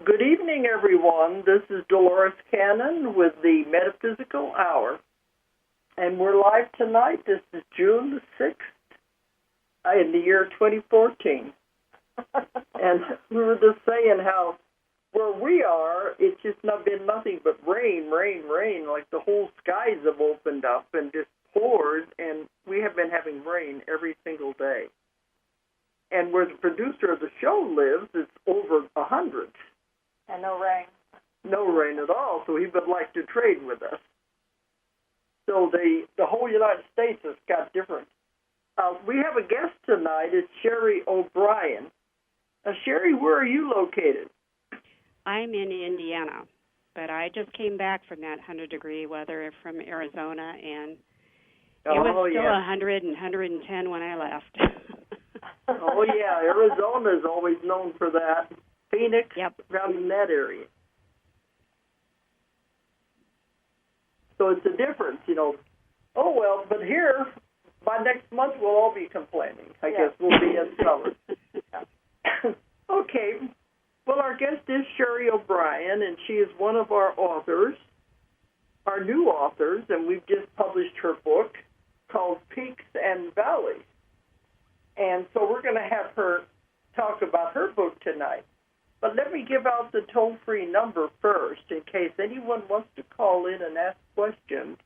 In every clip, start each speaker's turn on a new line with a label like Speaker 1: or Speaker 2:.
Speaker 1: Good evening, everyone. This is Dolores Cannon with the Metaphysical Hour, and we're live tonight. This is June the 6th in the year 2014. And we were just saying how where we are, it's just not been nothing but rain. Like the whole skies have opened up and just poured, and we have been having rain every single day. And where the producer of the show lives, it's over 100.
Speaker 2: And no rain.
Speaker 1: No rain at all, so he would like to trade with us. So the whole United States has got different. We have a guest tonight. It's Sherry O'Brien. Sherry, where are you located?
Speaker 3: I'm in Indiana, but I just came back from that 100-degree weather from Arizona, and it was still 100 and 110 when I left.
Speaker 1: Oh, yeah, Arizona is always known for that. Phoenix,
Speaker 3: yep.
Speaker 1: Around in that area. So it's a difference, you know. Oh, well, but here, by next month, we'll all be complaining. I guess we'll be in summer. Okay. Well, our guest is Sherry O'Brien, and she is one of our authors, our new authors, and we've just published her book called Peaks and Valleys. And so we're going to have her talk about her book tonight. But let me give out the toll-free number first in case anyone wants to call in and ask questions.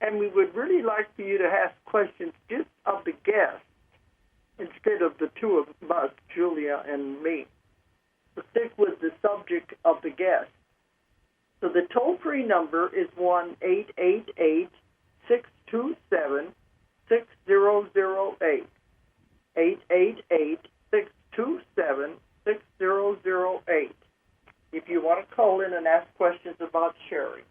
Speaker 1: And we would really like for you to ask questions just of the guest instead of the two of us, Julia and me. So stick with the subject of the guest. So the toll-free number is 1-888-627-6008. 888-627-6008. If you want to call in and ask questions about Sherry.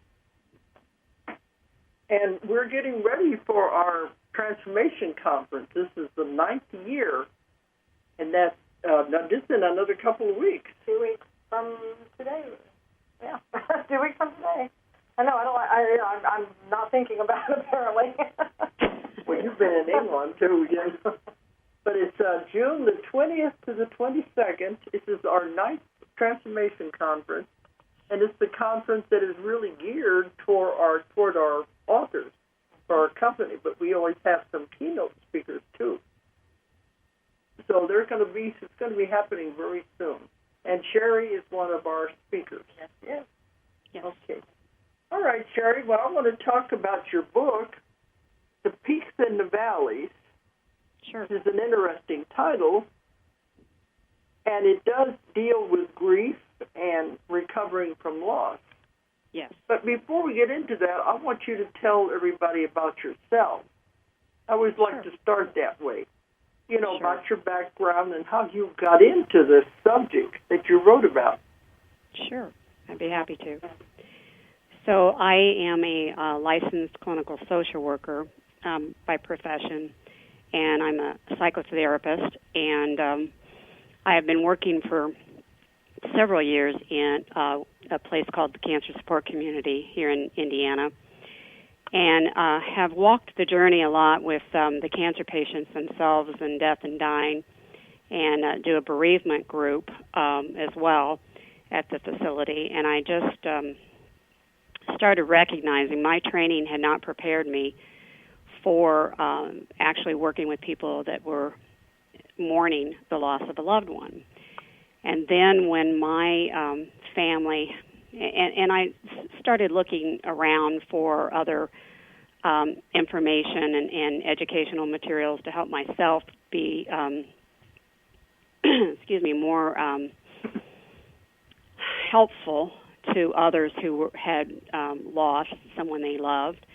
Speaker 1: And we're getting ready for our Transformation Conference. This is the 9th year, and that's just in another couple of weeks.
Speaker 2: 2 weeks from today. Yeah, 2 weeks from today. I know. I'm not thinking about it apparently.
Speaker 1: Well, you've been in England too, you know. But it's June the 20th to the 22nd. This is our 9th Transformation Conference, and it's the conference that is really geared toward our authors for our company. But we always have some keynote speakers too. So it's going to be happening very soon. And Sherry is one of our speakers.
Speaker 2: Yes.
Speaker 1: Okay. All right, Sherry. Well, I want to talk about your book, The Peaks and the Valleys.
Speaker 3: Sure.
Speaker 1: Which is an interesting title, and it does deal with grief and recovering from loss.
Speaker 3: Yes.
Speaker 1: But before we get into that, I want you to tell everybody about yourself. I always like to start that way. You know, about your background and how you got into this subject that you wrote about.
Speaker 3: Sure. I'd be happy to. So I am a licensed clinical social worker by profession, and I'm a psychotherapist, and I have been working for several years in a place called the Cancer Support Community here in Indiana, and have walked the journey a lot with the cancer patients themselves and death and dying, and do a bereavement group as well at the facility. And I just started recognizing my training had not prepared me for actually working with people that were mourning the loss of a loved one. And then when my family, and I started looking around for other information and educational materials to help myself be, more helpful to others who had lost someone they loved.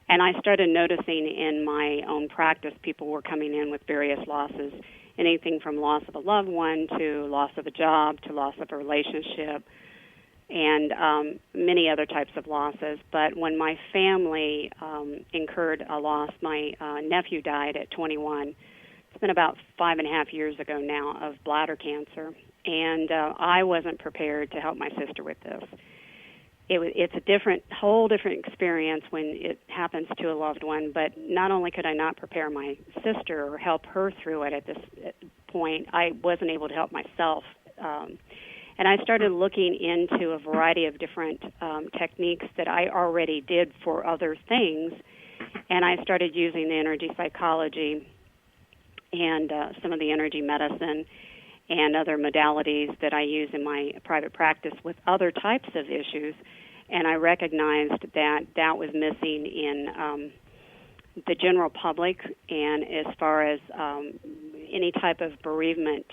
Speaker 3: And I started noticing in my own practice, people were coming in with various losses, anything from loss of a loved one to loss of a job to loss of a relationship, and many other types of losses. But when my family incurred a loss, my nephew died at 21. It's been about 5.5 years ago now, of bladder cancer, and I wasn't prepared to help my sister with this. It's a whole different experience when it happens to a loved one, but not only could I not prepare my sister or help her through it at this point, I wasn't able to help myself. And And I started looking into a variety of different techniques that I already did for other things, and I started using the energy psychology and some of the energy medicine and other modalities that I use in my private practice with other types of issues, and I recognized that that was missing in the general public, and as far as any type of bereavement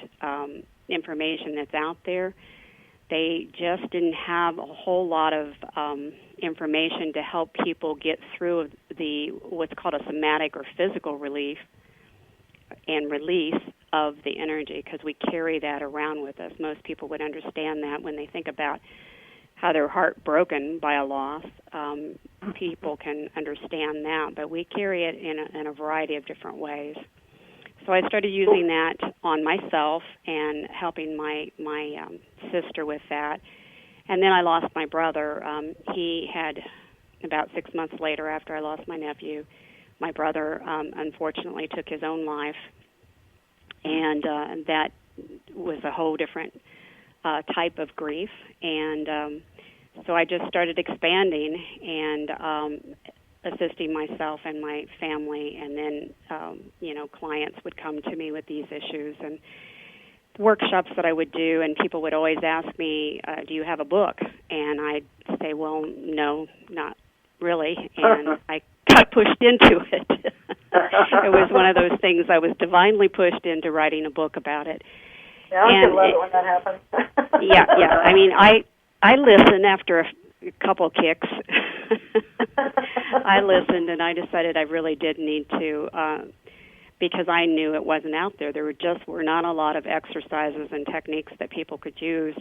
Speaker 3: information that's out there, they just didn't have a whole lot of information to help people get through the what's called a somatic or physical relief and release of the energy, because we carry that around with us. Most people would understand that when they think about how they're heartbroken by a loss. People can understand that, but we carry it in a variety of different ways. So I started using that on myself and helping my sister with that. And then I lost my brother. He had, about 6 months later after I lost my nephew, my brother unfortunately took his own life. And that was a whole different type of grief. And so I just started expanding and assisting myself and my family, and then clients would come to me with these issues, and workshops that I would do, and people would always ask me, do you have a book? And I'd say, well, no, not really, and I got pushed into it. It was one of those things, I was divinely pushed into writing a book about it.
Speaker 2: Yeah, I love it when that happens.
Speaker 3: yeah. I mean, I listen after a couple kicks. I listened, and I decided I really did need to, because I knew it wasn't out there. There were not a lot of exercises and techniques that people could use.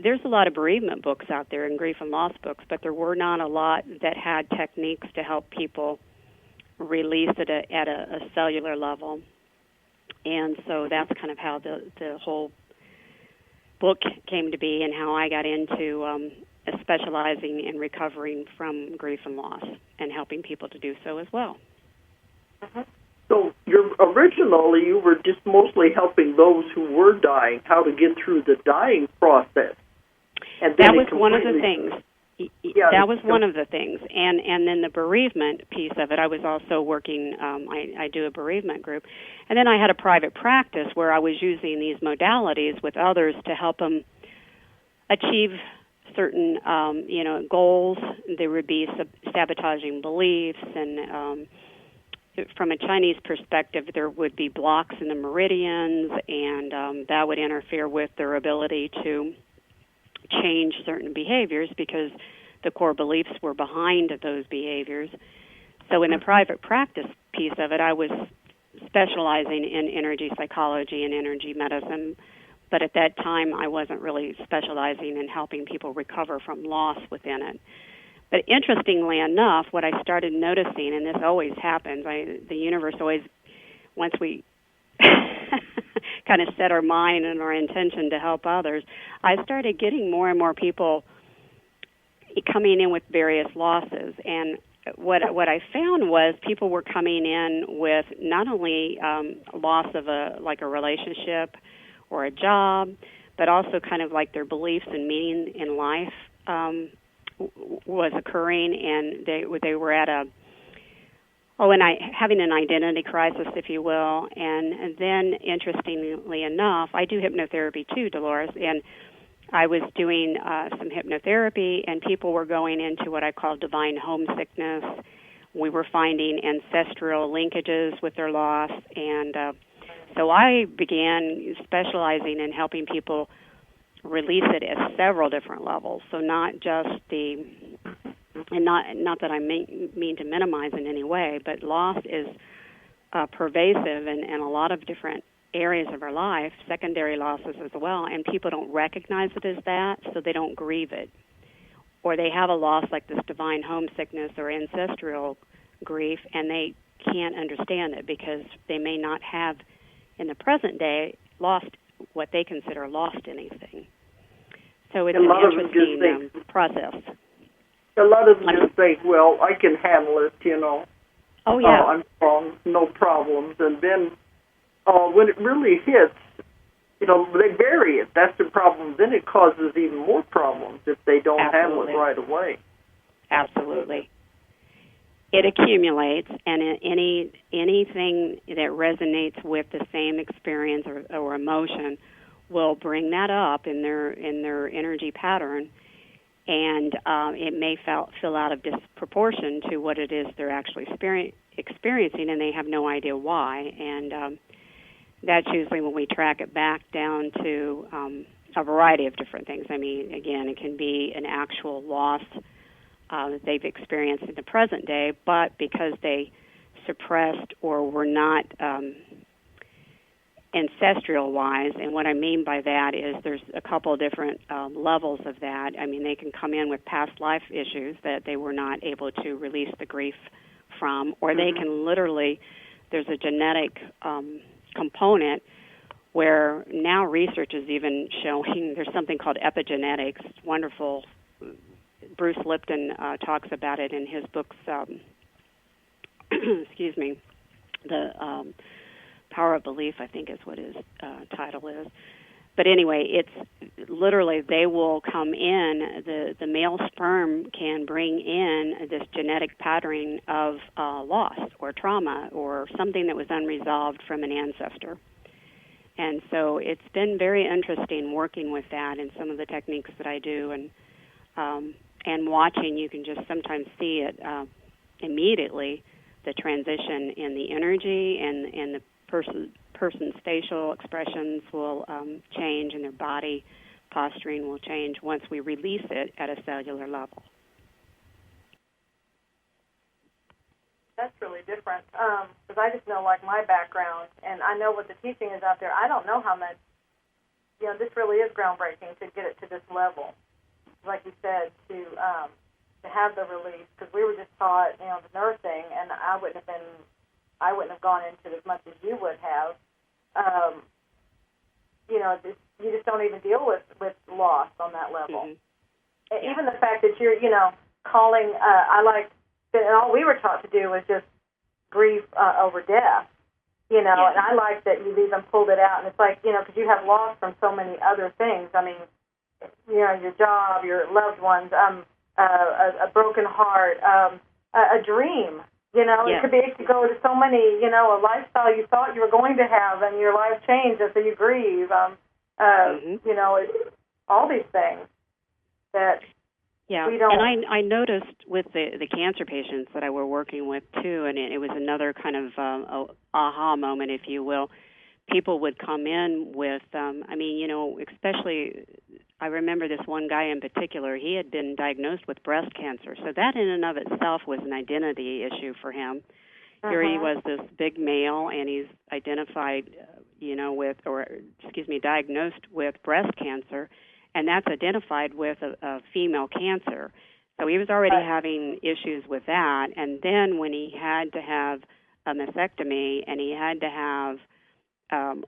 Speaker 3: There's a lot of bereavement books out there and grief and loss books, but there were not a lot that had techniques to help people release it at a cellular level. And so that's kind of how the whole book came to be, and how I got into specializing in recovering from grief and loss and helping people to do so as well.
Speaker 2: Mm-hmm.
Speaker 1: So originally you were just mostly helping those who were dying, how to get through the dying process. And
Speaker 3: that was one of the things. Yeah, that was one of the things. And then the bereavement piece of it, I was also working, I do a bereavement group. And then I had a private practice where I was using these modalities with others to help them achieve certain, goals. There would be sabotaging beliefs, and from a Chinese perspective, there would be blocks in the meridians, and that would interfere with their ability to change certain behaviors because the core beliefs were behind those behaviors. So in the private practice piece of it, I was specializing in energy psychology and energy medicine, but at that time I wasn't really specializing in helping people recover from loss within it. But interestingly enough, what I started noticing, and this always happens, the universe always, once we kind of set our mind and our intention to help others, I started getting more and more people coming in with various losses. And what I found was people were coming in with not only loss of a relationship or a job, but also kind of like their beliefs and meaning in life was occurring, and they were at having an identity crisis, if you will. And then, interestingly enough, I do hypnotherapy too, Dolores, and I was doing some hypnotherapy, and people were going into what I call divine homesickness. We were finding ancestral linkages with their loss, and so I began specializing in helping people release it at several different levels. So not just and not that I mean to minimize in any way, but loss is pervasive in a lot of different areas of our life, secondary losses as well, and people don't recognize it as that, so they don't grieve it. Or they have a loss like this divine homesickness or ancestral grief, and they can't understand it because they may not have, in the present day, lost what they consider lost anything. So it's an interesting process.
Speaker 1: A lot of them just think, well, I can handle it,
Speaker 3: Oh, yeah.
Speaker 1: I'm strong, no problems. And then when it really hits, they bury it. That's the problem. Then it causes even more problems if they don't handle it right away.
Speaker 3: Absolutely. It accumulates, and anything that resonates with the same experience or emotion will bring that up in their energy pattern, and it may feel out of disproportion to what it is they're actually experiencing, and they have no idea why. And that's usually when we track it back down to a variety of different things. I mean, again, it can be an actual loss that they've experienced in the present day, but because they suppressed or were not ancestral-wise, and what I mean by that is there's a couple of different levels of that. I mean, they can come in with past life issues that they were not able to release the grief from, or they can literally, there's a genetic component where now research is even showing there's something called epigenetics. It's wonderful. Bruce Lipton talks about it in his books, excuse me, the Power of Belief, I think is what his title is. But anyway, it's literally they will come in, the male sperm can bring in this genetic patterning of loss or trauma or something that was unresolved from an ancestor. And so it's been very interesting working with that and some of the techniques that I do, and watching, you can just sometimes see it immediately, the transition in the energy and the person's facial expressions will change, and their body posturing will change once we release it at a cellular level.
Speaker 2: That's really different, because I just know, like, my background, and I know what the teaching is out there. I don't know how much, this really is groundbreaking to get it to this level. Like you said, to have the release, because we were just taught, the nursing, and I wouldn't have gone into it as much as you would have. You just don't even deal with loss on that level. Mm-hmm. Yeah. Even the fact that you're, calling. And all we were taught to do was just grief over death. And I like that you've even pulled it out, and it's like, because you have loss from so many other things. I mean, your job, your loved ones, a broken heart, a dream. It could go to so many, a lifestyle you thought you were going to have, and your life changed, and so you grieve. All these things that we don't.
Speaker 3: And I noticed with the cancer patients that I were working with too, and it was another kind of aha moment, if you will. People would come in with, especially, I remember this one guy in particular, he had been diagnosed with breast cancer. So that in and of itself was an identity issue for him. Here he was, this big male, and he's identified, diagnosed with breast cancer, and that's identified with a female cancer. So he was already having issues with that. And then when he had to have a mastectomy and he had to have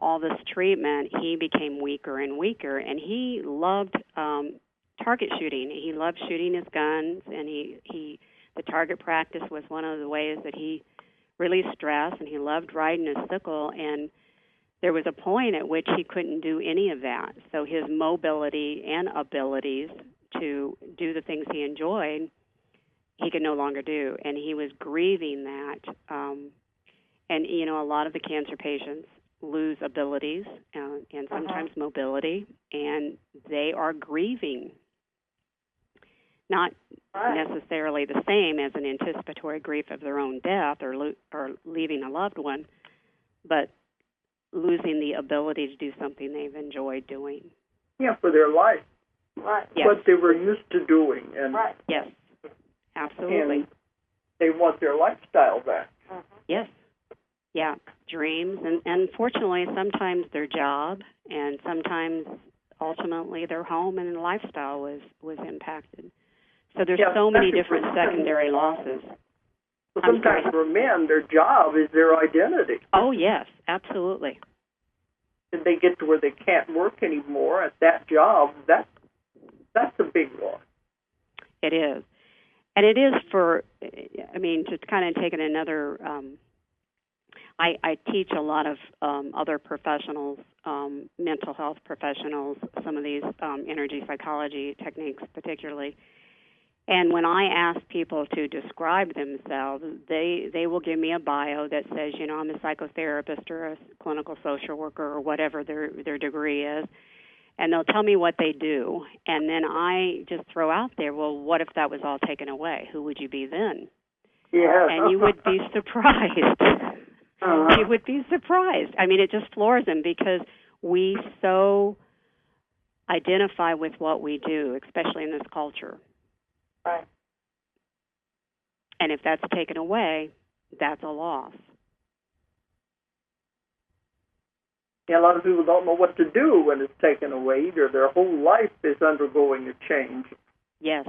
Speaker 3: all this treatment, he became weaker and weaker, and he loved target shooting. He loved shooting his guns, and the target practice was one of the ways that he released stress, and he loved riding his sickle, and there was a point at which he couldn't do any of that. So his mobility and abilities to do the things he enjoyed, he could no longer do, and he was grieving that. And, a lot of the cancer patients lose abilities and sometimes mobility, and they are grieving. Not necessarily the same as an anticipatory grief of their own death or leaving a loved one, but losing the ability to do something they've enjoyed doing.
Speaker 1: Yeah, for their life.
Speaker 2: Right.
Speaker 3: Yes.
Speaker 1: What they were used to doing. And
Speaker 3: Yes, absolutely.
Speaker 1: And they want their lifestyle back.
Speaker 3: Yes. Yeah, dreams, and unfortunately sometimes their job, and sometimes ultimately their home and lifestyle was impacted. So there's so many different secondary losses.
Speaker 1: Well, sometimes for men, their job is their identity.
Speaker 3: Oh, yes, absolutely.
Speaker 1: And they get to where they can't work anymore at that job, that's a big loss.
Speaker 3: It is. And it is to kind of take it another I teach a lot of other professionals, mental health professionals, some of these energy psychology techniques particularly. And when I ask people to describe themselves, they will give me a bio that says, I'm a psychotherapist or a clinical social worker or whatever their degree is. And they'll tell me what they do. And then I just throw out there, well, what if that was all taken away? Who would you be then?
Speaker 1: Yeah.
Speaker 3: And you would be surprised.
Speaker 1: Uh-huh.
Speaker 3: You would be surprised. I mean, it just floors them because we so identify with what we do, especially in this culture.
Speaker 2: Right.
Speaker 3: And if that's taken away, that's a loss.
Speaker 1: Yeah, a lot of people don't know what to do when it's taken away. Either their whole life is undergoing a change.
Speaker 3: Yes,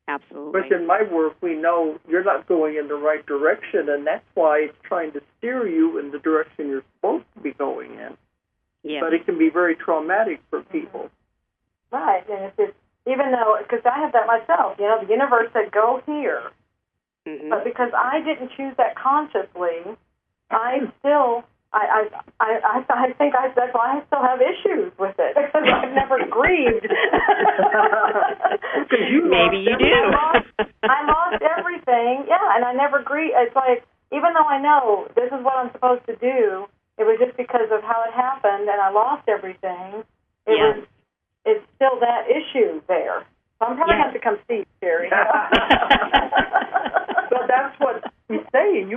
Speaker 3: absolutely.
Speaker 1: But in my work, we know you're not going in the right direction, and that's why it's trying to steer you in the direction you're supposed to be going in.
Speaker 3: Yes.
Speaker 1: But it can be very traumatic for people.
Speaker 2: Right, and it's even though, because I have that myself, the universe said, go here.
Speaker 3: Mm-hmm.
Speaker 2: But because I didn't choose that consciously, I still, I think that's why I still have issues with it, because I've never grieved.
Speaker 3: Maybe you do.
Speaker 2: I lost everything, and I never grieved. It's like, even though I know this is what I'm supposed to do, it was just because of how it happened, and I lost everything. It's still that issue there. So I'm probably going to have to come see you, Sherry.
Speaker 1: But that's what he's saying.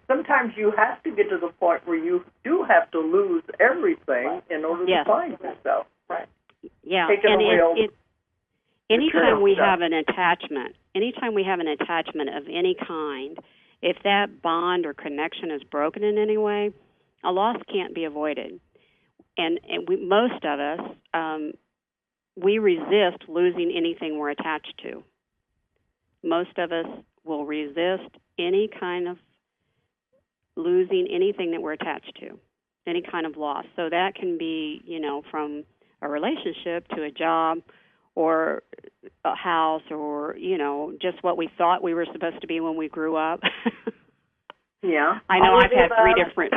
Speaker 1: Sometimes you have to get to the point where you do have to lose everything in order to find yourself.
Speaker 2: Right.
Speaker 3: Yeah.
Speaker 1: And
Speaker 3: anytime we have an attachment of any kind, if that bond or connection is broken in any way, a loss can't be avoided. And most of us, we resist losing anything we're attached to. Most of us will resist any kind of losing anything that we're attached to, any kind of loss. So that can be, from a relationship to a job or a house or, just what we thought we were supposed to be when we grew up.
Speaker 1: Yeah.
Speaker 3: I know I've had three different...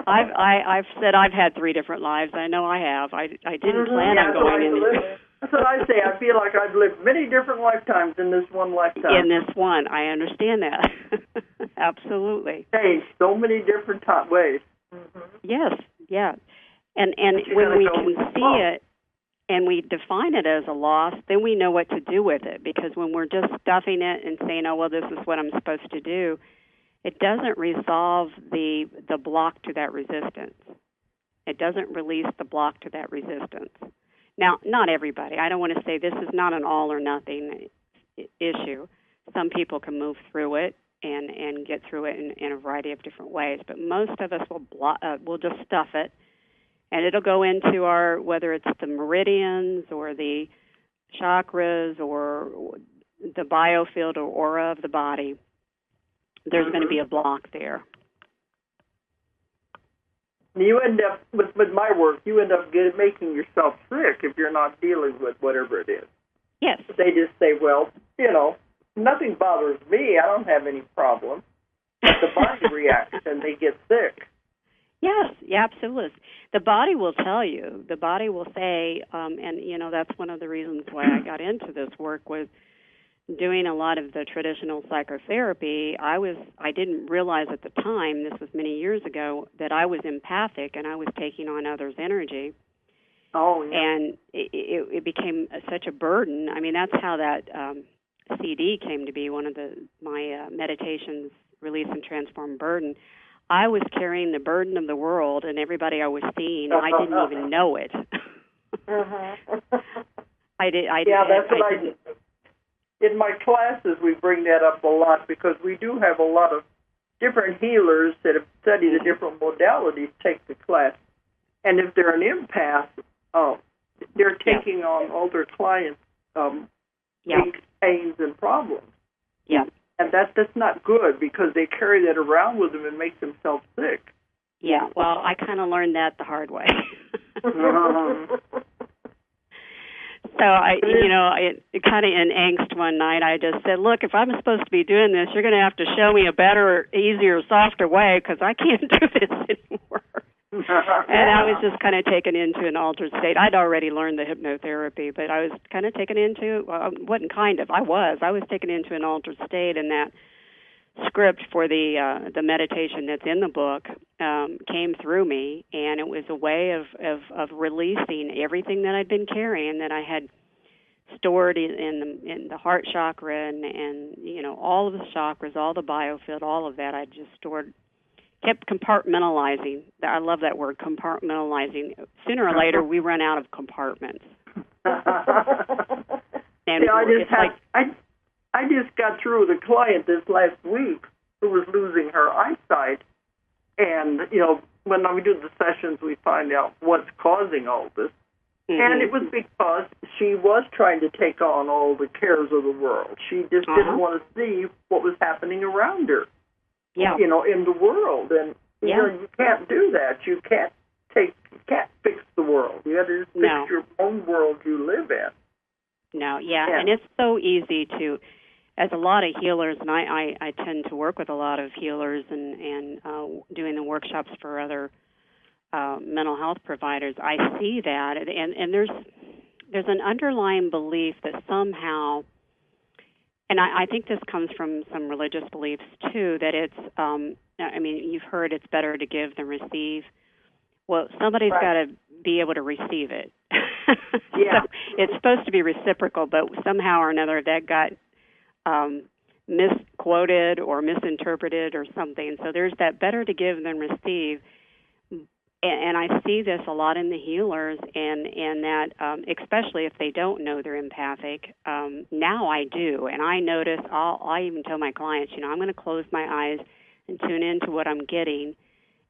Speaker 3: I've said I've had 3 different lives. I know I have. I didn't plan on going in.
Speaker 1: That's what I say. I feel like I've lived many different lifetimes in this one lifetime.
Speaker 3: In this one, I understand that. Absolutely.
Speaker 1: Changed so many different ways.
Speaker 2: Mm-hmm.
Speaker 3: Yes, yeah. And when we can see it and we define it as a loss, then we know what to do with it. Because when we're just stuffing it and saying, oh, well, this is what I'm supposed to do, it doesn't resolve the block to that resistance. It doesn't release the block to that resistance. Now, not everybody. I don't want to say this is not an all or nothing issue. Some people can move through it and get through it in a variety of different ways. But most of us will just stuff it, and it'll go into our, whether it's the meridians or the chakras or the biofield or aura of the body. There's going to be a block there.
Speaker 1: You end up, with my work, you end up making yourself sick if you're not dealing with whatever it is.
Speaker 3: Yes.
Speaker 1: They just say, well, nothing bothers me. I don't have any problem. But the body reacts and they get sick.
Speaker 3: Yes, yeah, absolutely. The body will tell you. The body will say, and, that's one of the reasons why I got into this work was doing a lot of the traditional psychotherapy. I didn't realize at the time, this was many years ago, that I was empathic and I was taking on others' energy.
Speaker 1: Oh, yeah.
Speaker 3: And it became such a burden. I mean, that's how that CD came to be, one of my meditations, Release and Transform Burden. I was carrying the burden of the world and everybody I was seeing. I didn't even know it.
Speaker 2: Mm-hmm.
Speaker 3: I did.
Speaker 1: That's what I did. In my classes, we bring that up a lot because we do have a lot of different healers that have studied the different modalities take the class. And if they're an empath, they're taking on all their clients' aches, pains, and problems.
Speaker 3: Yeah.
Speaker 1: And that's not good because they carry that around with them and make themselves sick.
Speaker 3: Yeah, well, I kind of learned that the hard way. So it kind of in angst one night, I just said, look, if I'm supposed to be doing this, you're going to have to show me a better, easier, softer way, because I can't do this anymore. And I was just kind of taken into an altered state. I'd already learned the hypnotherapy, but I was kind of taken into, I was taken into an altered state, and that script for the meditation that's in the book came through me, and it was a way of releasing everything that I'd been carrying, that I had stored in the heart chakra, and all of the chakras, all the biofield, all of that I just stored, kept compartmentalizing. I love that word, compartmentalizing. Sooner or later we run out of compartments. And
Speaker 1: I just got through with a client this last week who was losing her eyesight. And, when we do the sessions, we find out what's causing all this. Mm-hmm. And it was because she was trying to take on all the cares of the world. She just didn't want to see what was happening around her, in the world. And, you can't do that. You can't fix the world. You got to just fix your own world you live in.
Speaker 3: No, and it's so easy to, as a lot of healers, and I tend to work with a lot of healers and doing the workshops for other mental health providers, I see that, and there's an underlying belief that somehow, and I think this comes from some religious beliefs too, that it's, you've heard it's better to give than receive. Well, somebody's got to be able to receive it. So it's supposed to be reciprocal, but somehow or another that got misquoted or misinterpreted or something. So there's that better to give than receive. And I see this a lot in the healers, and that especially if they don't know they're empathic. Now I do, and I notice, I even tell my clients, I'm going to close my eyes and tune into what I'm getting,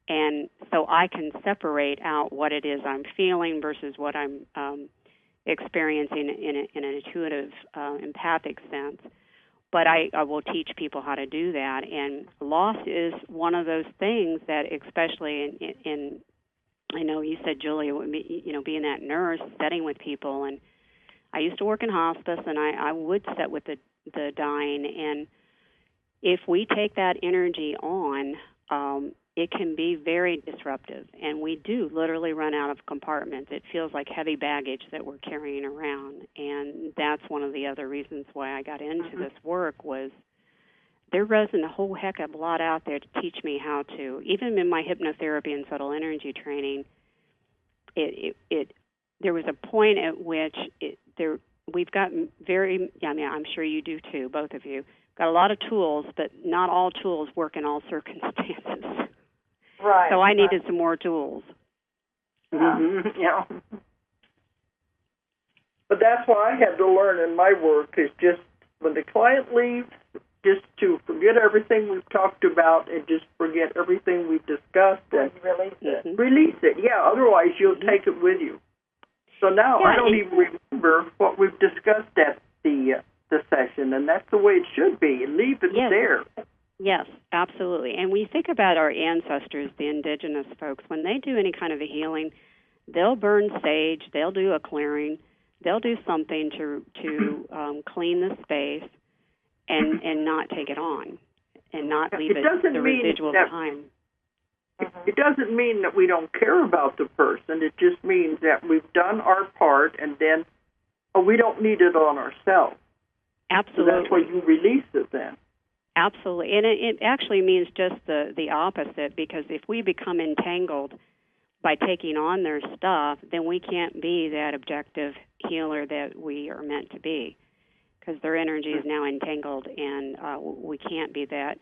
Speaker 3: and so I can separate out what it is I'm feeling versus what I'm experiencing in an intuitive, empathic sense. But I will teach people how to do that, and loss is one of those things that, especially in I know you said, Julia, being that nurse, setting with people, and I used to work in hospice, and I would sit with the dying, and if we take that energy on, it can be very disruptive, and we do literally run out of compartments. It feels like heavy baggage that we're carrying around, and that's one of the other reasons why I got into this work was there wasn't a whole heck of a lot out there to teach me how to. Even in my hypnotherapy and subtle energy training, there was a point at which we've got I'm sure you do too, both of you, got a lot of tools, but not all tools work in all circumstances.
Speaker 2: Right.
Speaker 3: So I needed some more tools.
Speaker 1: Mm-hmm. Yeah. But that's what I had to learn in my work is just when the client leaves, just to forget everything we've talked about and just forget everything we've discussed and
Speaker 2: release it.
Speaker 1: Mm-hmm. Release it, otherwise you'll take it with you. So now I don't even remember what we've discussed at the session, and that's the way it should be. Leave it there.
Speaker 3: Yes, absolutely. And we think about our ancestors, the indigenous folks, when they do any kind of a healing, they'll burn sage, they'll do a clearing, they'll do something to clean the space and not take it on and not leave the residual time.
Speaker 1: It doesn't mean that we don't care about the person. It just means that we've done our part and then we don't need it on ourselves.
Speaker 3: Absolutely.
Speaker 1: So that's why you release it then.
Speaker 3: Absolutely. And it actually means just the opposite, because if we become entangled by taking on their stuff, then we can't be that objective healer that we are meant to be, because their energy is now entangled, and we can't be that.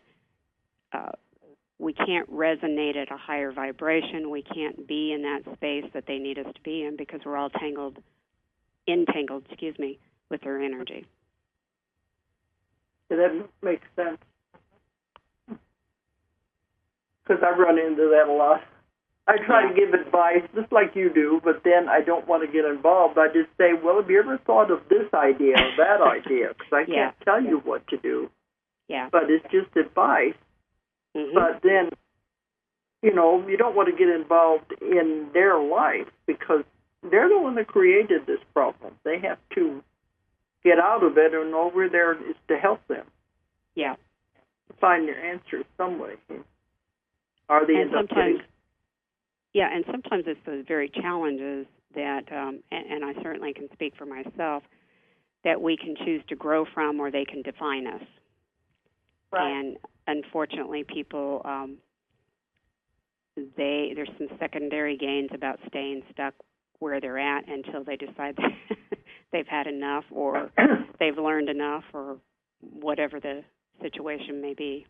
Speaker 3: We can't resonate at a higher vibration. We can't be in that space that they need us to be in, because we're all entangled, with their energy.
Speaker 1: Yeah, that makes sense. Because I run into that a lot. I try to give advice, just like you do, but then I don't want to get involved. I just say, well, have you ever thought of this idea or that idea? Because I can't tell you what to do.
Speaker 3: Yeah.
Speaker 1: But it's just advice. Mm-hmm. But then, you don't want to get involved in their life, because they're the one that created this problem. They have to get out of it, and all we're there is to help them.
Speaker 3: Yeah.
Speaker 1: Find their answers some way. Or they end up getting...
Speaker 3: Yeah, and sometimes it's those very challenges that, and I certainly can speak for myself, that we can choose to grow from, or they can define us.
Speaker 2: Right.
Speaker 3: And unfortunately, people, there's some secondary gains about staying stuck where they're at until they decide that they've had enough, or they've learned enough, or whatever the situation may be.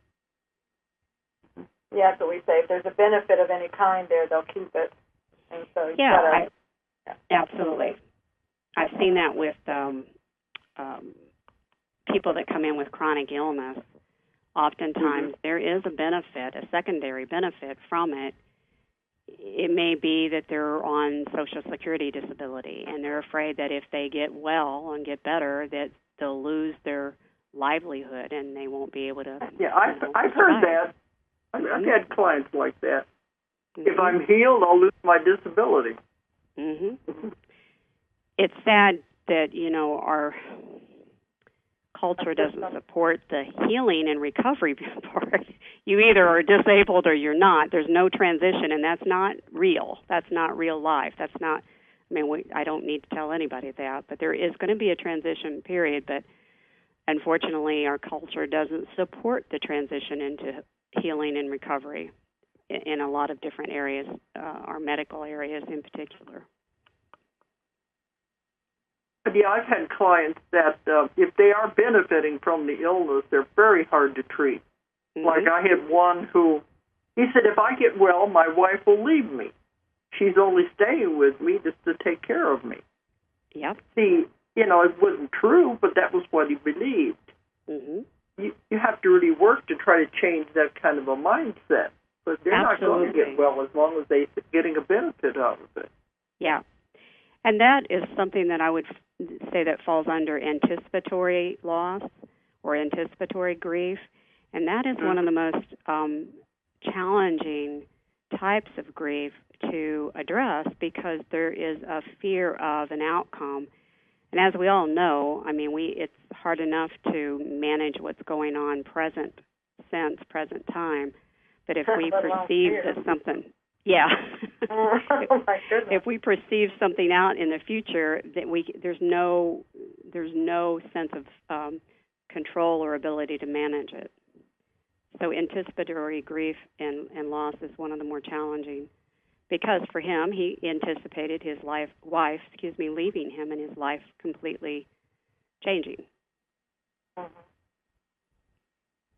Speaker 2: Yeah, that's what we say. If there's a benefit of any kind there, they'll keep it. And so
Speaker 3: absolutely. I've seen that with people that come in with chronic illness. Oftentimes, there is a benefit, a secondary benefit from it. It may be that they're on Social Security disability, and they're afraid that if they get well and get better, that they'll lose their livelihood and they won't be able to.
Speaker 1: Yeah, I've heard that. I've had clients like that.
Speaker 3: Mm-hmm.
Speaker 1: If I'm healed, I'll lose my disability.
Speaker 3: Mm-hmm. It's sad that, our culture doesn't support the healing and recovery part. You either are disabled or you're not. There's no transition, and that's not real. That's not real life. That's not, I don't need to tell anybody that, but there is going to be a transition period, but unfortunately our culture doesn't support the transition into healing and recovery in a lot of different areas, our medical areas in particular.
Speaker 1: Yeah, I've had clients that if they are benefiting from the illness, they're very hard to treat. Mm-hmm. Like I had one who, he said, if I get well, my wife will leave me. She's only staying with me just to take care of me.
Speaker 3: Yep.
Speaker 1: See, it wasn't true, but that was what he believed.
Speaker 3: Mm-hmm.
Speaker 1: You have to really work to try to change that kind of a mindset. But they're not going to get well as long as they're getting a benefit out of it.
Speaker 3: Yeah. And that is something that I would say that falls under anticipatory loss or anticipatory grief. And that is one of the most challenging types of grief to address because there is a fear of an outcome. And as we all know, it's hard enough to manage what's going on present time. But if we perceive that something,
Speaker 2: oh my goodness.
Speaker 3: If we perceive something out in the future, that there's no sense of control or ability to manage it. So anticipatory grief and loss is one of the more challenging, because for him, he anticipated his wife leaving him and his life completely changing.
Speaker 2: Mm-hmm.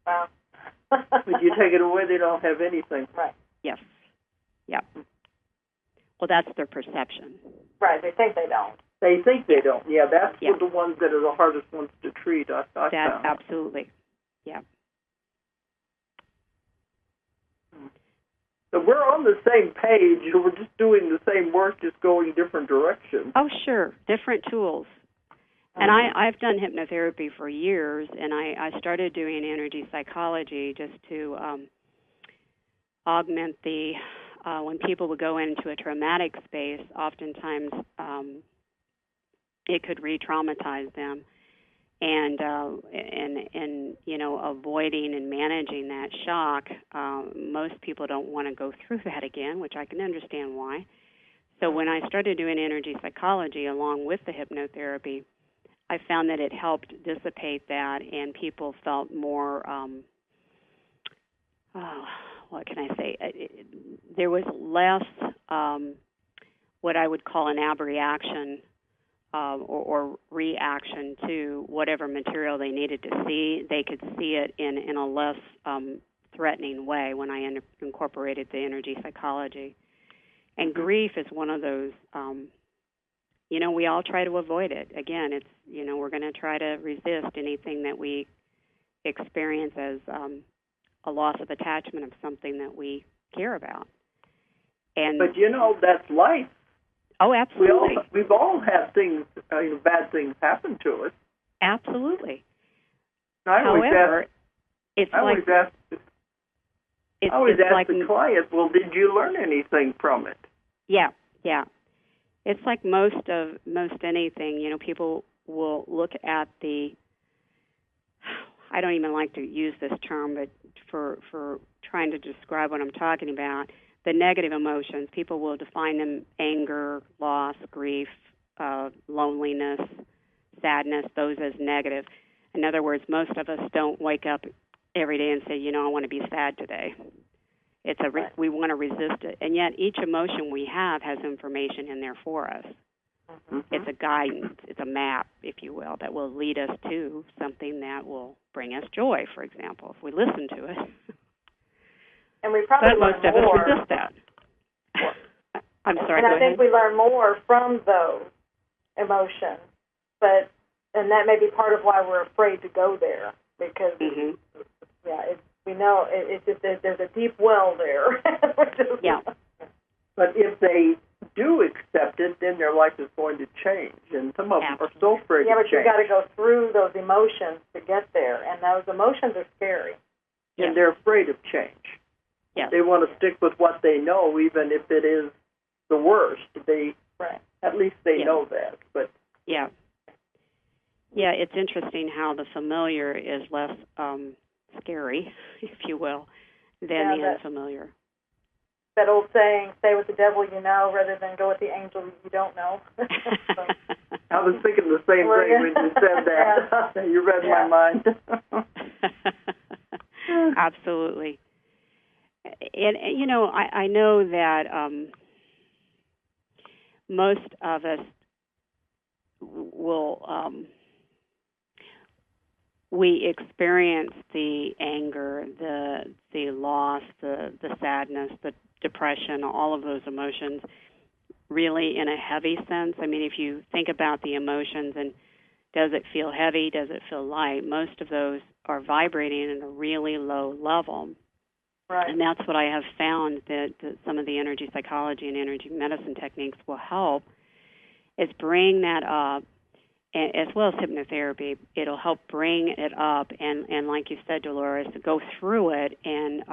Speaker 2: Wow.
Speaker 1: But you take it away, they don't have anything.
Speaker 2: Right.
Speaker 3: Yes. Yep. Well, that's their perception.
Speaker 2: Right. They think they don't.
Speaker 1: They think they don't. Yeah, that's the ones that are the hardest ones to treat. I found.
Speaker 3: Absolutely. Yeah.
Speaker 1: So we're on the same page. We're just doing the same work, just going different directions.
Speaker 3: Oh, sure. Different tools. And I've done hypnotherapy for years, and I started doing energy psychology just to augment when people would go into a traumatic space, oftentimes it could re-traumatize them. And avoiding and managing that shock, most people don't want to go through that again, which I can understand why. So when I started doing energy psychology along with the hypnotherapy, I found that it helped dissipate that, and people felt more, what can I say? There was less what I would call an abreaction or reaction to whatever material they needed to see. They could see it in a less threatening way when I incorporated the energy psychology. And grief is one of those, we all try to avoid it. Again, it's, we're going to try to resist anything that we experience as a loss of attachment of something that we care about.
Speaker 1: But that's life.
Speaker 3: Oh, absolutely.
Speaker 1: We've all had things, bad things happen to us.
Speaker 3: Absolutely.
Speaker 1: However, I always ask the client, well, did you learn anything from it?
Speaker 3: Yeah. It's like most anything. People will look at I don't even like to use this term, but for trying to describe what I'm talking about, the negative emotions, people will define them: anger, loss, grief, loneliness, sadness, those as negative. In other words, most of us don't wake up every day and say, I want to be sad today. We want to resist it. And yet each emotion we have has information in there for us. Mm-hmm. It's a guidance, it's a map, if you will, that will lead us to something that will bring us joy, for example, if we listen to it.
Speaker 2: And we probably
Speaker 3: but most of us resist that. I'm sorry,
Speaker 2: and I think we learn more from those emotions, and that may be part of why we're afraid to go there, because we know it's just there's a deep well there.
Speaker 3: Yeah.
Speaker 1: But if they do accept it, then their life is going to change, and some of them are so afraid to change.
Speaker 2: Yeah, but you've got to go through those emotions to get there, and those emotions are scary.
Speaker 1: And they're afraid of change.
Speaker 3: Yes.
Speaker 1: They want to stick with what they know, even if it is the worst. At least they know that. But
Speaker 3: yeah, it's interesting how the familiar is less scary, if you will, than the unfamiliar.
Speaker 2: That old saying, stay with the devil you know rather than go with the angel you don't know.
Speaker 1: I was thinking the same thing when you said that. Yeah. You read my mind.
Speaker 3: Absolutely. And I know that most of us will, we experience the anger, the loss, the sadness, the depression, all of those emotions really in a heavy sense. I mean, if you think about the emotions and does it feel heavy, does it feel light, most of those are vibrating at a really low level.
Speaker 2: Right.
Speaker 3: And that's what I have found that some of the energy psychology and energy medicine techniques will help, is bring that up, as well as hypnotherapy. It'll help bring it up and like you said, Dolores, go through it and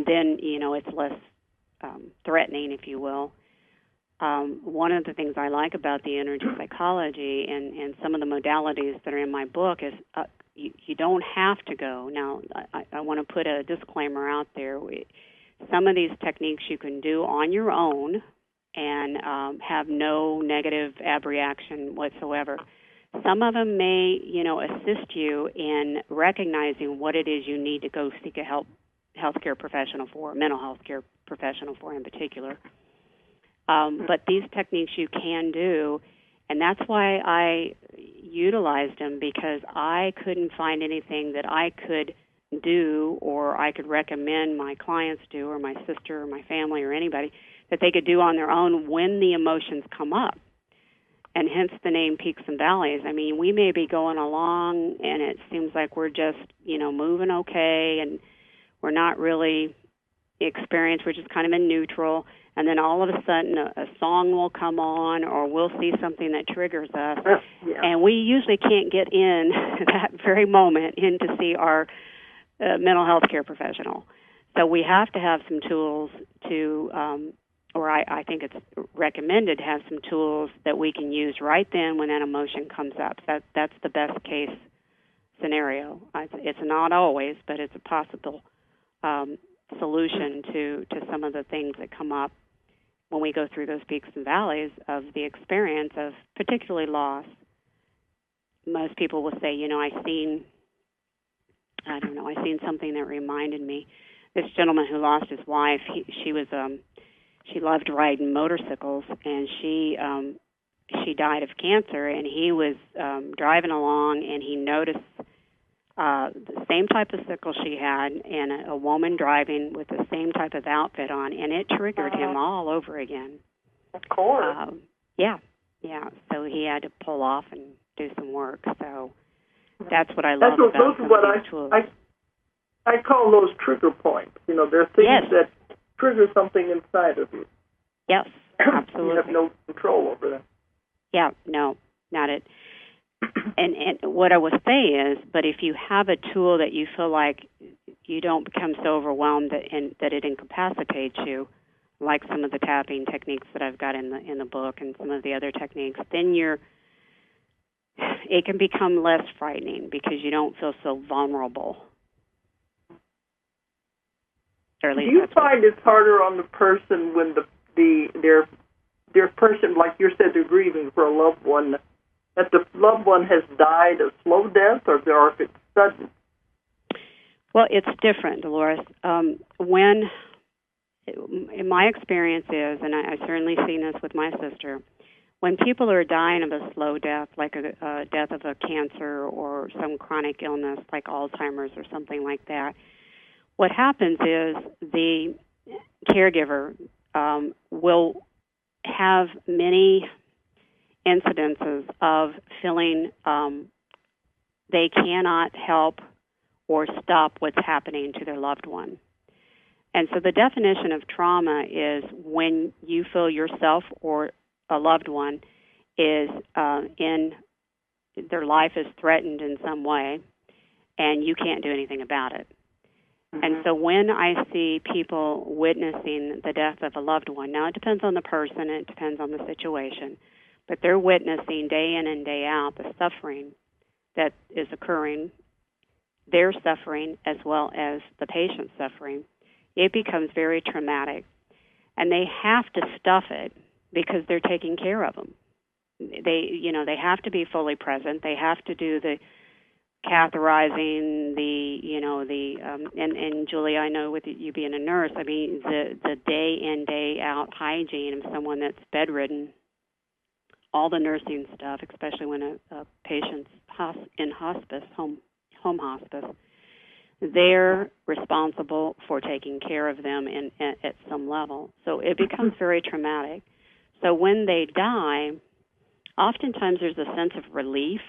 Speaker 3: then, it's less threatening, if you will. One of the things I like about the energy psychology and some of the modalities that are in my book is you don't have to go. Now, I want to put a disclaimer out there. Some of these techniques you can do on your own and have no negative abreaction whatsoever. Some of them may, assist you in recognizing what it is you need to go seek a healthcare professional for, mental health care professional for in particular. But these techniques you can do, and that's why I utilized them, because I couldn't find anything that I could do or I could recommend my clients do, or my sister or my family or anybody, that they could do on their own when the emotions come up. And hence the name Peaks and Valleys. I mean, we may be going along and it seems like we're just, moving okay and we're not really experienced, we're just kind of in neutral. And then all of a sudden a song will come on or we'll see something that triggers us. Yeah. And we usually can't get in that very moment in to see our mental health care professional. So we have to have some tools to, or I think it's recommended to have some tools that we can use right then when that emotion comes up. That's the best case scenario. It's not always, but it's a possible solution to some of the things that come up when we go through those peaks and valleys of the experience of particularly loss. Most people will say, I seen something that reminded me. This gentleman who lost his wife, she loved riding motorcycles, and she died of cancer, and he was driving along, and he noticed the same type of sickle she had and a woman driving with the same type of outfit on, and it triggered him all over again.
Speaker 2: Of course.
Speaker 3: Yeah. So he had to pull off and do some work. So that's what I love about some of these tools.
Speaker 1: I call those trigger points. They're things that trigger something inside of you.
Speaker 3: Yes, absolutely.
Speaker 1: You have no control over them.
Speaker 3: Yeah, no, not it. And what I would say is, but if you have a tool that you feel like you don't become so overwhelmed that it incapacitates you, like some of the tapping techniques that I've got in the book and some of the other techniques, then it can become less frightening because you don't feel so vulnerable. Or at least
Speaker 1: do you find it's harder on the person when their person, like you said, they're grieving for a loved one, that the loved one has died a slow death, or if it's sudden?
Speaker 3: Well, it's different, Dolores. In my experience is, and I've certainly seen this with my sister, when people are dying of a slow death, like a death of a cancer or some chronic illness like Alzheimer's or something like that, what happens is the caregiver will have many incidences of feeling they cannot help or stop what's happening to their loved one. And so the definition of trauma is when you feel yourself or a loved one is in their life is threatened in some way, and you can't do anything about it. Mm-hmm. And so when I see people witnessing the death of a loved one, now it depends on the person, it depends on the situation, but they're witnessing day in and day out the suffering that is occurring, their suffering as well as the patient's suffering, it becomes very traumatic. And they have to stuff it because they're taking care of them. They have to be fully present. They have to do the catheterizing, and Julie, I know with you being a nurse, I mean, the day in, day out hygiene of someone that's bedridden, all the nursing stuff, especially when a patient's in hospice, home hospice, they're responsible for taking care of them at some level. So it becomes very traumatic. So when they die, oftentimes there's a sense of relief.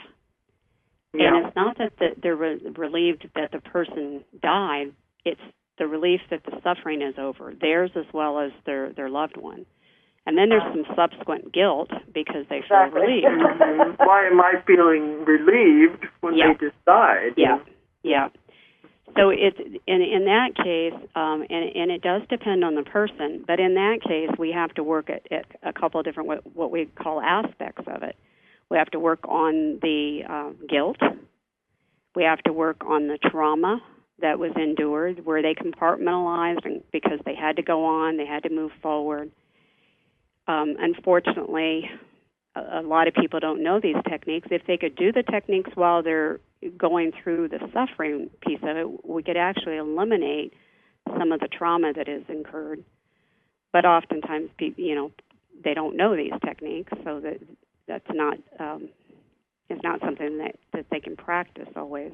Speaker 3: Yeah. And it's not that they're relieved that the person died. It's the relief that the suffering is over, theirs as well as their loved one. And then there's some subsequent guilt because they feel relieved.
Speaker 1: Why am I feeling relieved when they just died?
Speaker 3: Yeah. So it's in that case, and it does depend on the person, but in that case, we have to work at a couple of different what we call aspects of it. We have to work on the guilt. We have to work on the trauma that was endured, where they compartmentalized because they had to go on, they had to move forward. Unfortunately, a lot of people don't know these techniques. If they could do the techniques while they're going through the suffering piece of it, we could actually eliminate some of the trauma that is incurred. But oftentimes, they don't know these techniques, so that's not it's not something that they can practice always.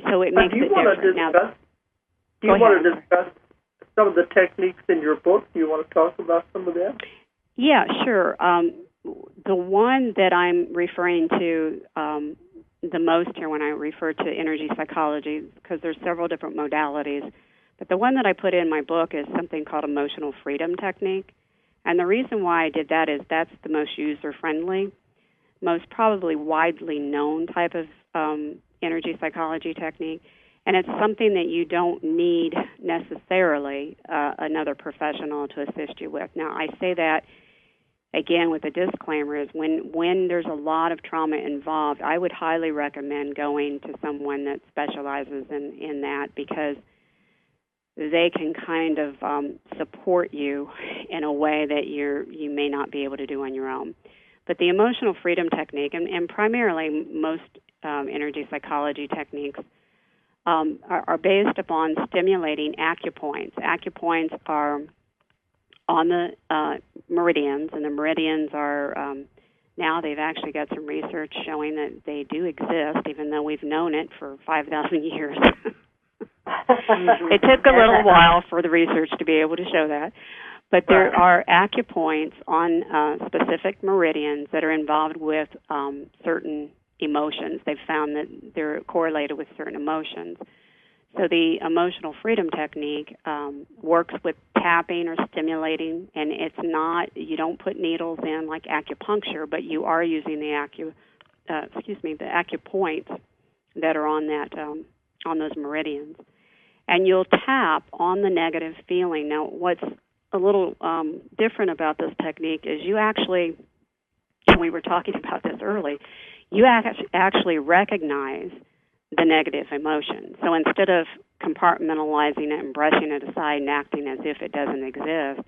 Speaker 3: So it makes it different.
Speaker 1: Do you want to discuss some of the techniques in your book? Do you want to talk about some of them?
Speaker 3: Yeah, sure. The one that I'm referring to the most here when I refer to energy psychology, because there's several different modalities, but the one that I put in my book is something called emotional freedom technique. And the reason why I did that is that's the most user-friendly, most probably widely known type of energy psychology technique. And it's something that you don't need necessarily another professional to assist you with. Now, I say that, again, with a disclaimer, is when there's a lot of trauma involved, I would highly recommend going to someone that specializes in that, because they can kind of support you in a way that you may not be able to do on your own. But the emotional freedom technique, and primarily most energy psychology techniques, are based upon stimulating acupoints. Acupoints are on the meridians, and the meridians are, now they've actually got some research showing that they do exist, even though we've known it for 5,000 years. It took a little while for the research to be able to show that. But there are acupoints on specific meridians that are involved with certain emotions. They've found that they're correlated with certain emotions. So the emotional freedom technique works with tapping or stimulating, and it's not, you don't put needles in like acupuncture, but you are using the acupoints that are on that on those meridians. And you'll tap on the negative feeling. Now, what's a little different about this technique is you actually, we were talking about this early, you actually recognize the negative emotion. So instead of compartmentalizing it and brushing it aside and acting as if it doesn't exist,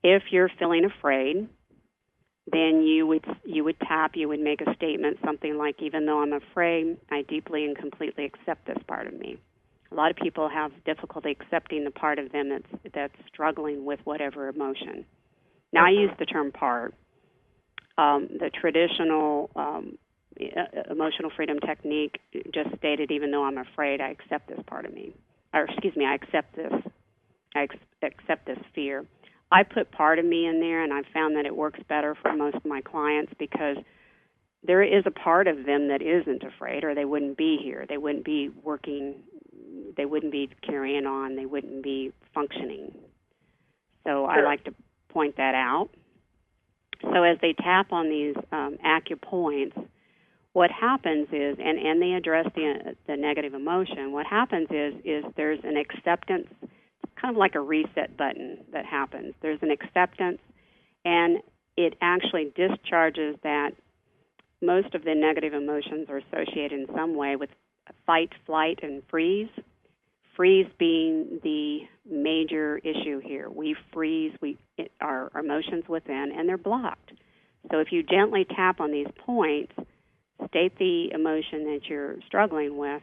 Speaker 3: if you're feeling afraid, then you would tap, you would make a statement, something like, even though I'm afraid, I deeply and completely accept this part of me. A lot of people have difficulty accepting the part of them that's struggling with whatever emotion. Now, I use the term part. The traditional emotional freedom technique just stated, even though I'm afraid, I accept this part of me. Or, excuse me, I accept this. I accept this fear. I put part of me in there, and I've found that it works better for most of my clients because there is a part of them that isn't afraid, or they wouldn't be here. They wouldn't be working. They wouldn't be carrying on. They wouldn't be functioning. So I like to point that out. So as they tap on these acupoints, what happens is, and they address the negative emotion, what happens is there's an acceptance, kind of like a reset button that happens. There's an acceptance, and it actually discharges that most of the negative emotions are associated in some way with fight, flight, and freeze. Freeze being the major issue here. We freeze our emotions within, and they're blocked. So if you gently tap on these points, state the emotion that you're struggling with,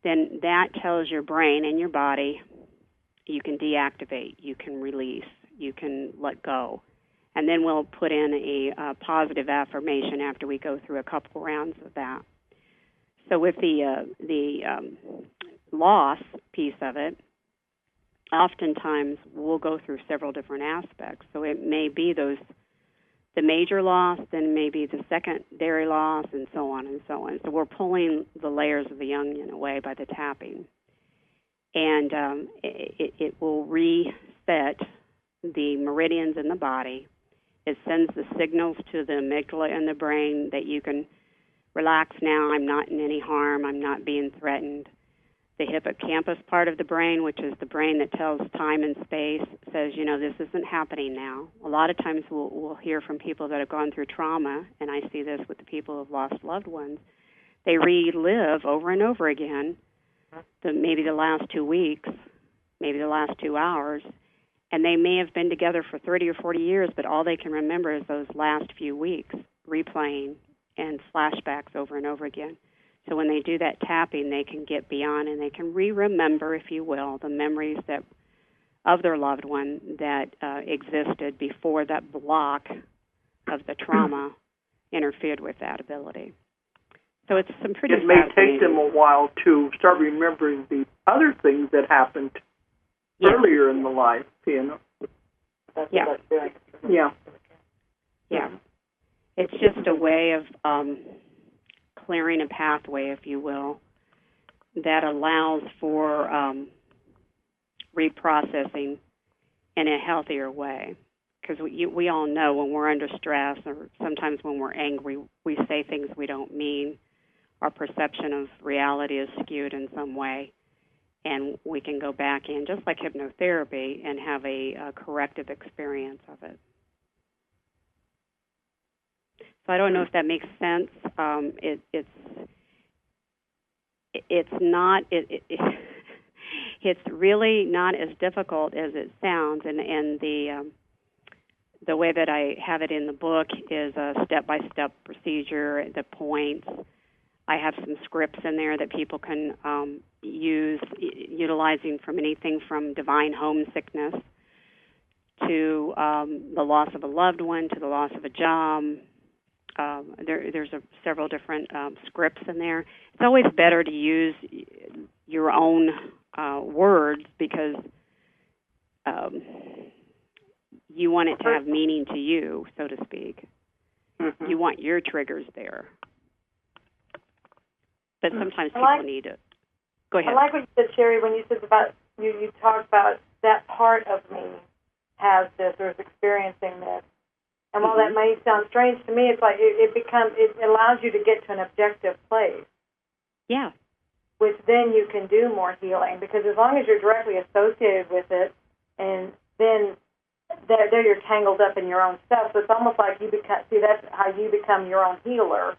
Speaker 3: then that tells your brain and your body you can deactivate, you can release, you can let go. And then we'll put in a positive affirmation after we go through a couple rounds of that. So with the loss piece of it, oftentimes we'll go through several different aspects. So it may be the major loss, then maybe the secondary loss, and so on and so on. So we're pulling the layers of the onion away by the tapping. And it will reset the meridians in the body. It sends the signals to the amygdala in the brain that you can relax now, I'm not in any harm, I'm not being threatened. The hippocampus part of the brain, which is the brain that tells time and space, says, this isn't happening now. A lot of times we'll hear from people that have gone through trauma, and I see this with the people who have lost loved ones. They relive over and over again maybe the last 2 weeks, maybe the last 2 hours, and they may have been together for 30 or 40 years, but all they can remember is those last few weeks, replaying and flashbacks over and over again. So when they do that tapping, they can get beyond and they can re-remember, if you will, the memories of their loved one that existed before that block of the trauma interfered with that ability. So it's some pretty
Speaker 1: It may take them a while to start remembering the other things that happened earlier in the life, That's
Speaker 3: yeah.
Speaker 1: Yeah.
Speaker 3: Yeah. It's just a way of clearing a pathway, if you will, that allows for reprocessing in a healthier way. Because we all know when we're under stress or sometimes when we're angry, we say things we don't mean. Our perception of reality is skewed in some way. And we can go back in, just like hypnotherapy, and have a corrective experience of it. So I don't know if that makes sense. It's really not as difficult as it sounds, and the way that I have it in the book is a step-by-step procedure, the points. I have some scripts in there that people can use, utilizing from anything from divine homesickness to the loss of a loved one to the loss of a job. There's several different scripts in there. It's always better to use your own words because you want it to have meaning to you, so to speak. Mm-hmm. You want your triggers there. But sometimes people need it. Go ahead.
Speaker 2: I like what you said, Sherry, when you said about, you talked about that part of me has this or is experiencing this. And while that may sound strange to me, it's like it allows you to get to an objective place.
Speaker 3: Yeah.
Speaker 2: Which then you can do more healing, because as long as you're directly associated with it, and then there you're tangled up in your own stuff. So it's almost like you become, see, that's how you become your own healer.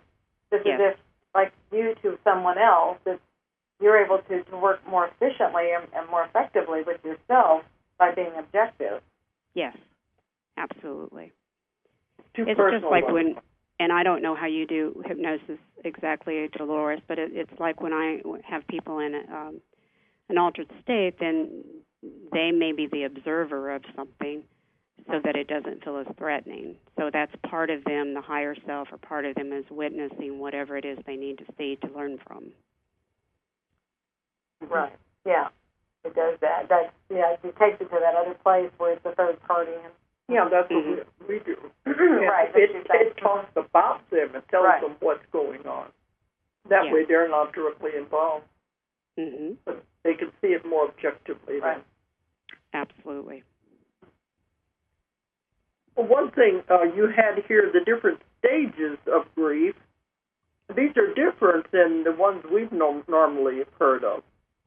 Speaker 2: Just as if, like you to someone else, it's, you're able to work more efficiently and more effectively with yourself by being objective.
Speaker 3: Yes, absolutely.
Speaker 1: It's
Speaker 3: just like when, and I don't know how you do hypnosis exactly, Dolores, but it's like when I have people in an altered state, then they may be the observer of something so that it doesn't feel as threatening. So that's part of them, the higher self, or part of them is witnessing whatever it is they need to see to learn from.
Speaker 2: Right. Yeah. It does that. That's, yeah, it takes it to that other place where it's a third party. And
Speaker 1: yeah, that's what we do.
Speaker 2: Right.
Speaker 1: It talks about them and tells them what's going on. That way they're not directly involved. But they can see it more objectively.
Speaker 2: Right.
Speaker 3: Absolutely.
Speaker 1: Well, one thing you had here, the different stages of grief, these are different than the ones we've normally heard of.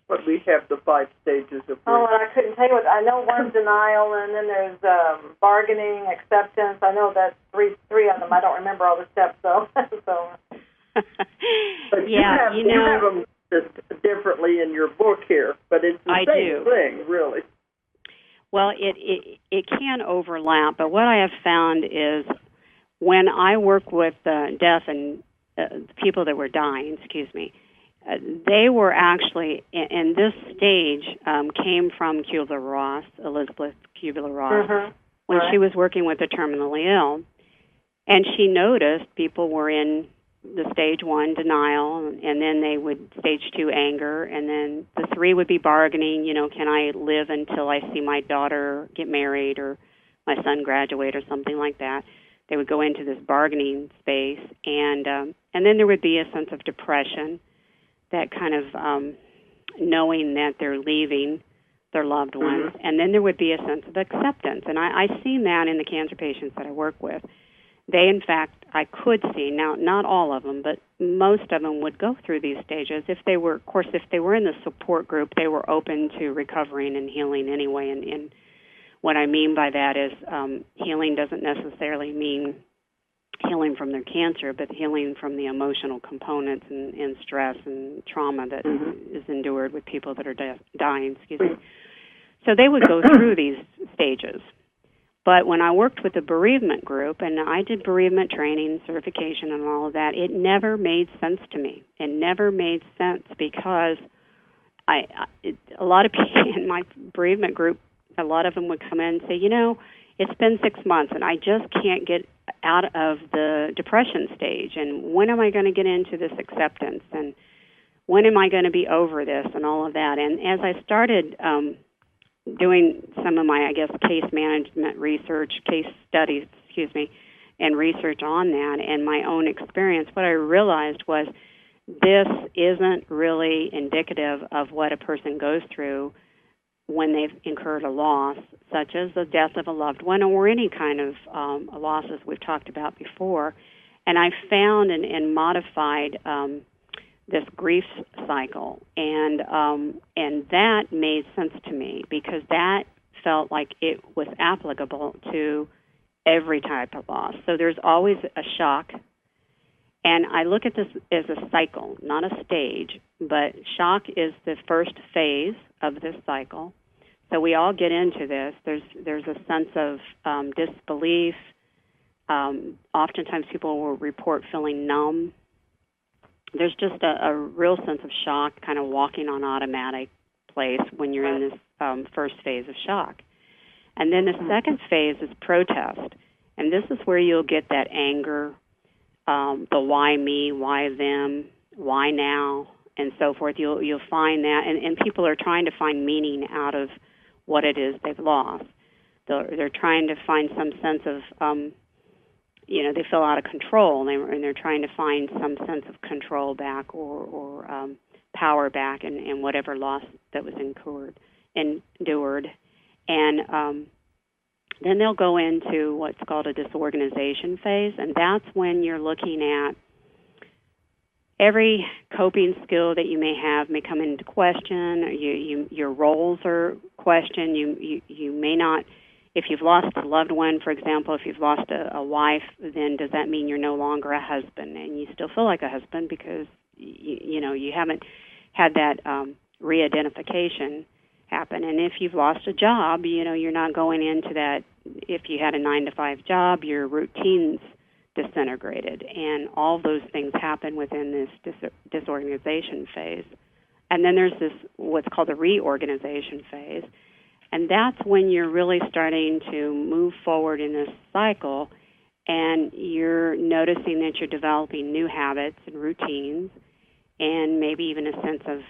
Speaker 1: But we have the 5 stages of grief.
Speaker 2: Oh, and I couldn't tell you what. I know one's denial, and then there's bargaining, acceptance. I know that's three of them. I don't remember all the steps, though.
Speaker 1: But you have them differently in your book here, but it's the same thing, really.
Speaker 3: Well, it can overlap, but what I have found is when I work with deaf and people that were dying, they were actually, in this stage, came from Kubler-Ross, Elizabeth Kubler-Ross, when she was working with the terminally ill. And she noticed people were in the stage 1, denial, and then they would, stage 2, anger, and then the 3 would be bargaining, can I live until I see my daughter get married or my son graduate or something like that. They would go into this bargaining space, and then there would be a sense of depression, that kind of knowing that they're leaving their loved ones. And then there would be a sense of acceptance. And I've seen that in the cancer patients that I work with. They, in fact, I could see, now not all of them, but most of them would go through these stages. If they were, of course, if they were in the support group, they were open to recovering and healing anyway. And what I mean by that is healing doesn't necessarily mean healing from their cancer, but healing from the emotional components and stress and trauma that is endured with people that are dying. So they would go through these stages. But when I worked with the bereavement group, and I did bereavement training, certification, and all of that, it never made sense to me. It never made sense because a lot of people in my bereavement group, a lot of them would come in and say, it's been 6 months, and I just can't get out of the depression stage, and when am I going to get into this acceptance, and when am I going to be over this, and all of that. And as I started doing some of my, case management research, case studies, and research on that, and my own experience, what I realized was this isn't really indicative of what a person goes through when they've incurred a loss, such as the death of a loved one or any kind of losses we've talked about before. And I found and modified this grief cycle, and that made sense to me because that felt like it was applicable to every type of loss. So there's always a shock, and I look at this as a cycle, not a stage, but shock is the first phase of this cycle. So we all get into this. There's a sense of disbelief. Oftentimes people will report feeling numb. There's just a real sense of shock, kind of walking on automatic place when you're in this first phase of shock. And then the second phase is protest. And this is where you'll get that anger, the why me, why them, why now, and so forth. You'll find that. And people are trying to find meaning out of what it is they've lost. They're trying to find some sense of, they feel out of control, and they're trying to find some sense of control back or power back in whatever loss that was endured. And then they'll go into what's called a disorganization phase, and that's when you're looking at every coping skill that you may come into question. Your roles are questioned. You may not if you've lost a loved one, for example, if you've lost a wife, then does that mean you're no longer a husband? And you still feel like a husband because, you haven't had that re-identification happen. And if you've lost a job, you're not going into that. If you had a 9-to-5 job, your routines disintegrated. And all those things happen within this disorganization phase. And then there's this, what's called the reorganization phase. And that's when you're really starting to move forward in this cycle, and you're noticing that you're developing new habits and routines, and maybe even a sense of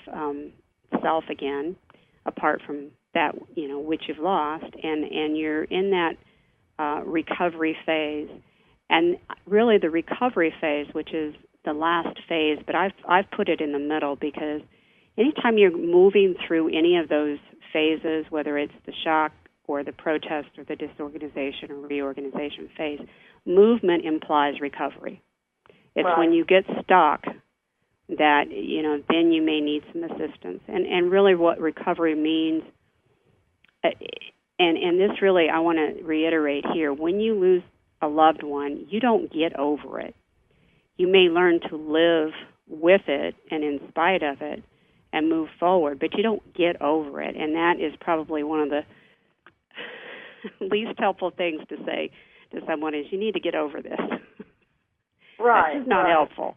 Speaker 3: self again, apart from that, which you've lost, and you're in that recovery phase. And really the recovery phase, which is the last phase, but I've put it in the middle because anytime you're moving through any of those phases, whether it's the shock or the protest or the disorganization or reorganization phase, movement implies recovery. It's
Speaker 2: right.
Speaker 3: when you get stuck that, then you may need some assistance. And really what recovery means, and this really I want to reiterate here, when you lose a loved one, you don't get over it. You may learn to live with it and in spite of it, and move forward, but you don't get over it. And that is probably one of the least helpful things to say to someone is you need to get over this.
Speaker 2: Right.
Speaker 3: That's just not helpful.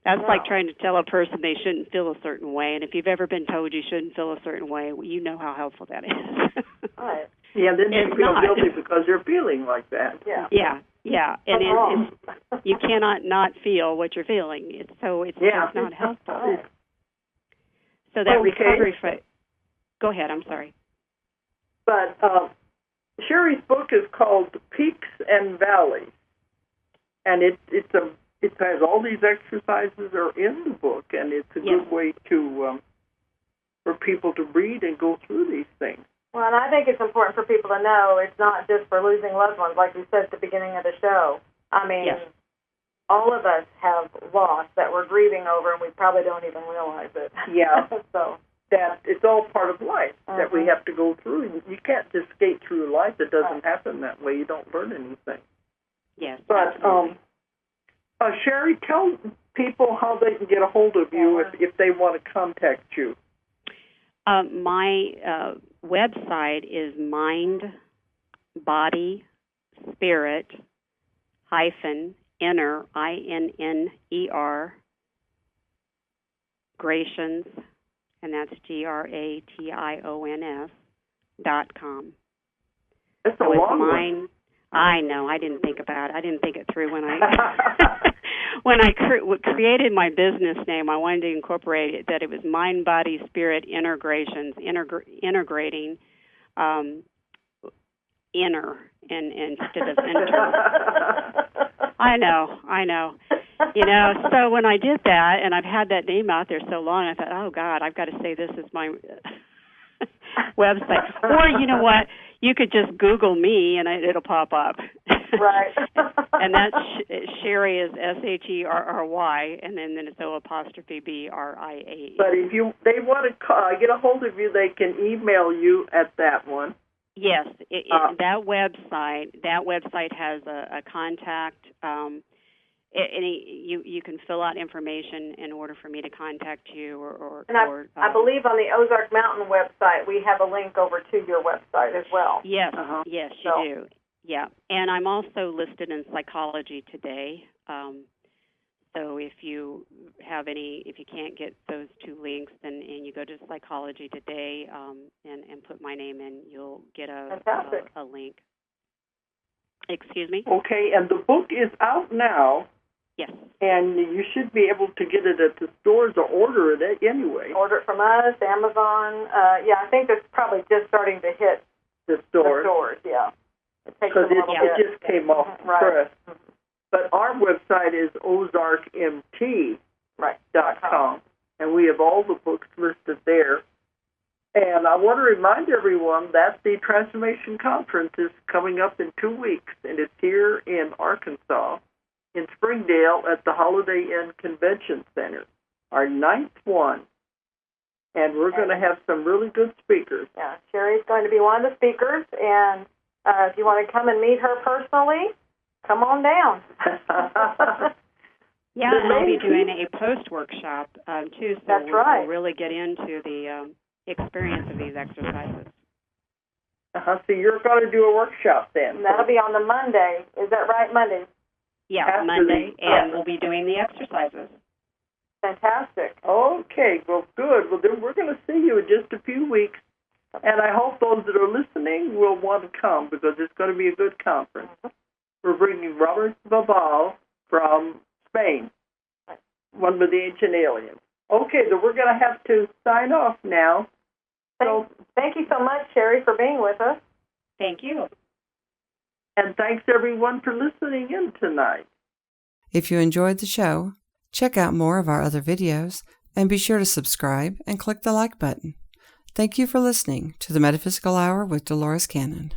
Speaker 3: That's like trying to tell a person they shouldn't feel a certain way. And if you've ever been told you shouldn't feel a certain way, you know how helpful that is.
Speaker 2: Right.
Speaker 1: Yeah, then you feel
Speaker 3: not.
Speaker 1: guilty because you're feeling like that.
Speaker 2: Yeah.
Speaker 3: Yeah. And you cannot not feel what you're feeling. It's just not helpful.
Speaker 2: Right.
Speaker 3: So that recovery phase. Go ahead. I'm sorry.
Speaker 1: But Sherry's book is called Peaks and Valleys, and it has all these exercises are in the book, and it's a good way to for people to read and go through these things.
Speaker 2: Well, and I think it's important for people to know it's not just for losing loved ones, like we said at the beginning of the show. I mean, all of us have lost that we're grieving over, and we probably don't even realize it.
Speaker 1: Yeah.
Speaker 2: So
Speaker 1: that it's all part of life that we have to go through. You can't just skate through life. It doesn't happen that way. You don't learn anything.
Speaker 3: Yes.
Speaker 1: But Sherry, tell people how they can get a hold of you if they want to contact you.
Speaker 3: My website is mindbodyspirit-inner, INNER, Grations, and that's GRATIONS.com.
Speaker 1: That's a long one.
Speaker 3: I know. I didn't think about it. I didn't think it through when I created my business name. I wanted to incorporate it that it was Mind, Body, Spirit, Integrations, integrating inner and instead of inter. I know. So when I did that, and I've had that name out there so long, I thought, oh God, I've got to say this is my website. Or you know what? You could just Google me, and it'll pop up.
Speaker 2: Right.
Speaker 3: And that's Sherry is SHERRY, and then it's O''BRIA.
Speaker 1: But if they want to get a hold of you, they can email you at that one.
Speaker 3: Yes, that website has a contact. You can fill out information in order for me to contact you,
Speaker 2: I believe on the Ozark Mountain website we have a link over to your website as well.
Speaker 3: Yes, yes, you do. Yeah, and I'm also listed in Psychology Today. So if you can't get those two links, and you go to Psychology Today and put my name in, you'll get a link. Excuse me?
Speaker 1: Okay, and the book is out now.
Speaker 3: Yes.
Speaker 1: And you should be able to get it at the stores or order it anyway.
Speaker 2: Order it from us, Amazon. I think it's probably just starting to hit
Speaker 1: the stores.
Speaker 2: Yeah.
Speaker 1: Because it just came off the press. Mm-hmm. But our website is ozarkmt.com, and we have all the books listed there. And I want to remind everyone that the Transformation Conference is coming up in 2 weeks, and it's here in Arkansas, in Springdale at the Holiday Inn Convention Center, our 9th one. And we're going to have some really good speakers.
Speaker 2: Yeah, Sherry's going to be one of the speakers, and If you want to come and meet her personally, come on down.
Speaker 3: Yeah, and I'll be doing a post-workshop, too, so
Speaker 2: That's right.
Speaker 3: We'll really get into the experience of these exercises.
Speaker 1: So you're going to do a workshop then?
Speaker 2: And that'll be on the Monday. Is that right, Monday?
Speaker 3: Yeah,
Speaker 1: After
Speaker 3: Monday, and we'll be doing the exercises.
Speaker 2: Fantastic.
Speaker 1: Okay, well, good. Well, then we're going to see you in just a few weeks, and I hope those that are listening will want to come because it's going to be a good conference. We're bringing Robert Babal from Spain, one of the ancient aliens. Okay, then we're going to have to sign off now.
Speaker 2: Thank you so much, Sherry, for being with us.
Speaker 3: Thank you.
Speaker 1: And thanks, everyone, for listening in tonight.
Speaker 4: If you enjoyed the show, check out more of our other videos and be sure to subscribe and click the like button. Thank you for listening to the Metaphysical Hour with Dolores Cannon.